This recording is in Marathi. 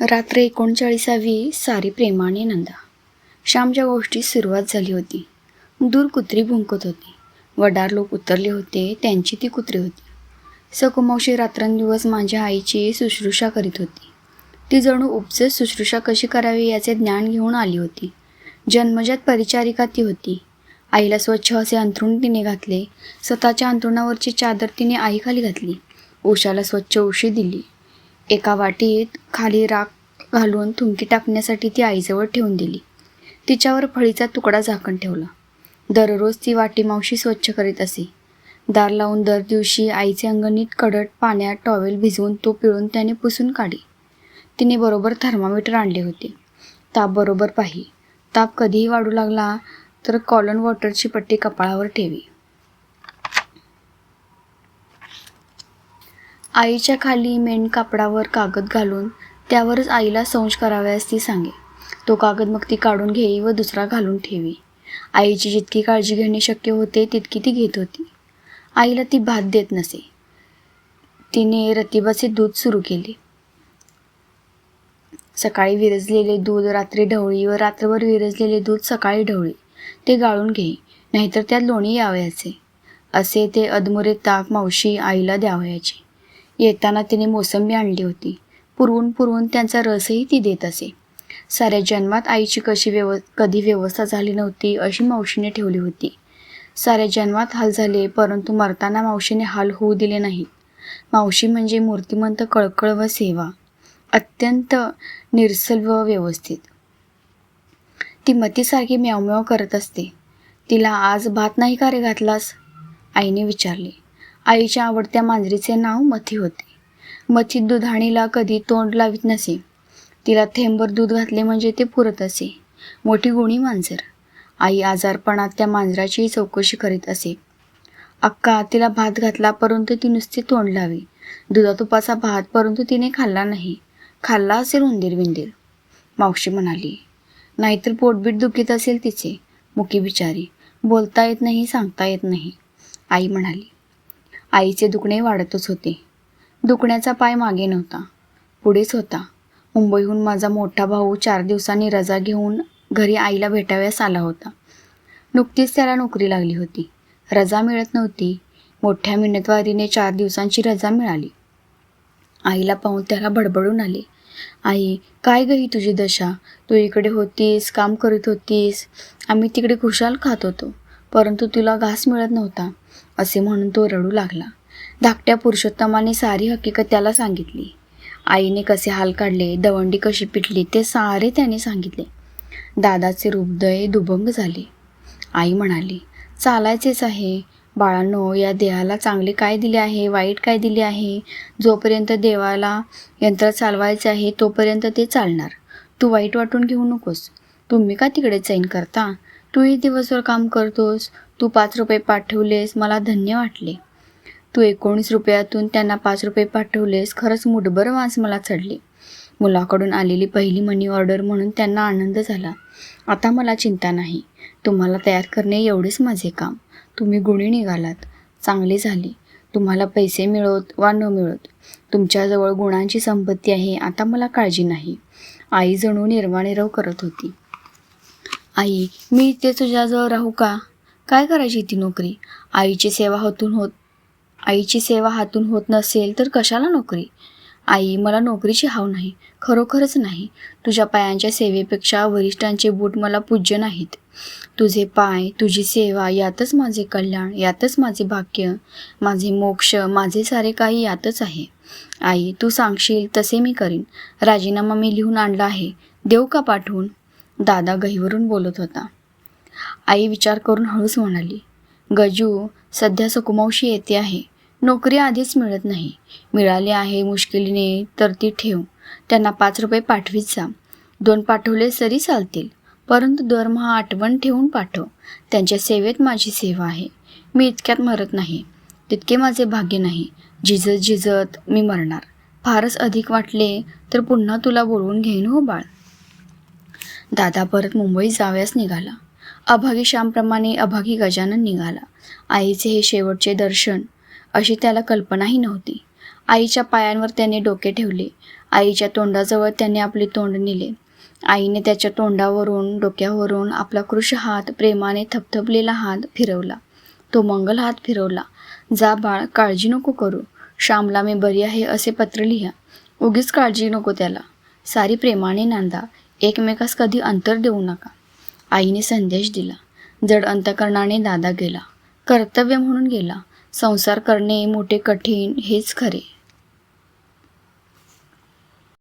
रात्र 39वी. सारी प्रेमाने नंदा. श्यामच्या गोष्टीस सुरुवात झाली होती. दूर कुत्री भुंकत होती. वडार लोक उतरले होते. त्यांची ती कुत्री होती. सकुमावशी रात्रंदिवस माझ्या आईची शुश्रूषा करीत होती. ती जणू उपजत शुश्रूषा कशी करावी याचे ज्ञान घेऊन आली होती. जन्मजात परिचारिका ती होती. आईला स्वच्छ असे अंथरूण तिने घातले. स्वतःच्या अंथरुणावरची चादर तिने आईखाली घातली. उषाला स्वच्छ उशी दिली. एका वाटीत खाली राख घालून थुंकी टाकण्यासाठी ती आईजवळ ठेवून दिली. तिच्यावर फळीचा तुकडा झाकण ठेवला. दररोज ती वाटी मावशी स्वच्छ करीत असे. दार लावून दर दिवशी आईचे अंग नीट कडक पाण्यात टॉवेल भिजवून तो पिळून त्याने पुसून काढी. तिने बरोबर थर्मामीटर आणले होते. ताप बरोबर पाही. ताप कधीही वाढू लागला तर कॉलन वॉटरची पट्टी कपाळावर ठेवी. आईच्या खाली मेण कापडावर कागद घालून त्यावरच आईला संश करावयास ती सांगे. तो कागद मग ती काढून घेई व दुसरा घालून ठेवी. आईची जितकी काळजी घेणे शक्य होते तितकी ती घेत होती. आईला ती भात देत नसे. तिने रतिबाचे दूध सुरू केले. सकाळी विरजलेले दूध रात्री ढवळी व रात्रभर विरजलेले दूध सकाळी ढवळी. ते गाळून घेई, नाहीतर त्यात लोणी यावयाचे. असे ते अधमुरे ताक मावशी आईला द्यावयाची. येताना तिने मोसंबी आणली होती. पुरवून त्यांचा रसही ती देत असे. साऱ्या जन्मात आईची कधी व्यवस्था झाली नव्हती अशी मावशीने ठेवली होती. साऱ्या जन्मात हाल झाले, परंतु मरताना मावशीने हाल होऊ दिले नाहीत. मावशी म्हणजे मूर्तिमंत कळकळ व सेवा. अत्यंत निरसल व व्यवस्थित. ती मतीसारखी म्यावम्याव करत असते. तिला आज भात नाही का रे घातलास? आईने विचारले. आईच्या आवडत्या मांजरीचे नाव मथी होते. मथी दुधाणीला कधी तोंड लावित नसे. तिला थेंबर दूध घातले म्हणजे ते पुरत असे. मोठी गुणी मांजर. आई आजारपणात त्या मांजराचीही चौकशी करीत असे. अक्का तिला भात घातला, परंतु ती नुसती तोंड लावी. दुधातुपाचा भात, परंतु तिने खाल्ला नाही. खाल्ला असेल उंदीर बिंदीर, मावशी म्हणाली. नाहीतर पोटबीट दुखीत असेल तिचे. मुकी बिचारी. बोलता येत नाही, सांगता येत नाही, आई म्हणाली. आईचे दुखणे वाढतच होते. दुखण्याचा पाय मागे नव्हता, पुढेच होता. मुंबईहून माझा मोठा भाऊ 4 दिवसांनी रजा घेऊन घरी आईला भेटाव्यास आला होता. नुकतीच त्याला नोकरी लागली होती. रजा मिळत नव्हती. मोठ्या मिन्नतवारीने 4 दिवसांची रजा मिळाली. आईला पाहून त्याला बडबडून आले. आई, काय गं ही तुझी दशा? तू इकडे होतीस, काम करीत होतीस, आम्ही तिकडे खुशाल खात होतो, परंतु तुला घास मिळत नव्हता, असे म्हणून तो रडू लागला. धाकट्या पुरुषोत्तमाने सारी हकीकत त्याला सांगितली. आईने कसे हाल काढले, दवंडी कशी पिटली, ते सारे त्याने सांगितले. दादाचे हृदय दुभंग झाले. आई म्हणाली, चालायचेच आहे बाळांनो. या देहाला चांगले काय दिले आहे, वाईट काय दिले आहे? जोपर्यंत देवाला यंत्र चालवायचे आहे तोपर्यंत ते चालणार. तू वाईट वाटून घेऊ नकोस. तुम्ही का तिकडे चैन करता? तूही दिवसभर काम करतोस. तू 5 रुपये पाठवलेस, मला धन्य वाटले. तू 19 रुपयातून त्यांना 5 रुपये पाठवलेस, खरंच मुठभर वास मला चढले. मुलाकडून आलेली पहिली मनी ऑर्डर म्हणून त्यांना आनंद झाला. आता मला चिंता नाही. तुम्हाला तयार करणे एवढेच माझे काम. तुम्ही गुणी निघालात, चांगले झाले. तुम्हाला पैसे मिळोत वा न मिळोत, तुमच्याजवळ गुणांची संपत्ती आहे. आता मला काळजी नाही. आई जणू निर्वाणीरव करत होती. आई, मी इथे तुझ्याजवळ राहू का? काय करायची ती नोकरी? आईची सेवा हातून होत नसेल तर कशाला नोकरी? आई, मला नोकरीची हाव नाही, खरोखरच नाही. तुझ्या पायांच्या सेवेपेक्षा वरिष्ठांचे बूट मला पूज्य नाहीत. तुझे पाय, तुझी सेवा, यातच माझे कल्याण, यातच माझे भाग्य, माझे मोक्ष, माझे सारे काही यातच आहे. आई, तू सांगशील तसे मी करीन. राजीनामा मी लिहून आणला आहे. देऊ का पाठवून? दादा गहिवरून बोलत होता. आई विचार करून हळूच म्हणाली, गजू, सध्या सकुमावशी येते आहे. नोकरी आधीच मिळत नाही. मिळाली आहे मुश्किलीने तर ती ठेव. त्यांना 5 रुपये पाठवीत जा. 2 पाठवले तरी चालतील, परंतु दरमहा आठवण ठेवून पाठव. त्यांच्या सेवेत माझी सेवा आहे. मी इतक्यात मरत नाही, तितके माझे भाग्य नाही. झिजत मी मरणार. फारच अधिक वाटले तर पुन्हा तुला बोलवून घेईन हो बाळ. दादा परत मुंबईत जाव्यास निघाला. अभागी श्यामप्रमाणे अभागी गजानन निघाला. आईचे हे शेवटचे दर्शन अशी त्याला कल्पनाही नव्हती. आईच्या पायांवर त्याने डोके ठेवले. आईच्या तोंडाजवळ त्याने आपले तोंड नेले. आईने त्याच्या तोंडावरून डोक्यावरून आपला कृश हात, प्रेमाने थपथपलेला हात फिरवला. तो मंगल हात फिरवला. जा बाळ, काळजी नको करू. श्यामला मी बरी आहे असे पत्र लिहा. उगीच काळजी नको त्याला. सारी प्रेमाने नांदा. एकमेकास कधी अंतर देऊ नका. आईने संदेश दिला. जड अंतकरणाने दादा गेला. कर्तव्य म्हणून गेला. संसार करणे मोठे कठीण हेच खरे.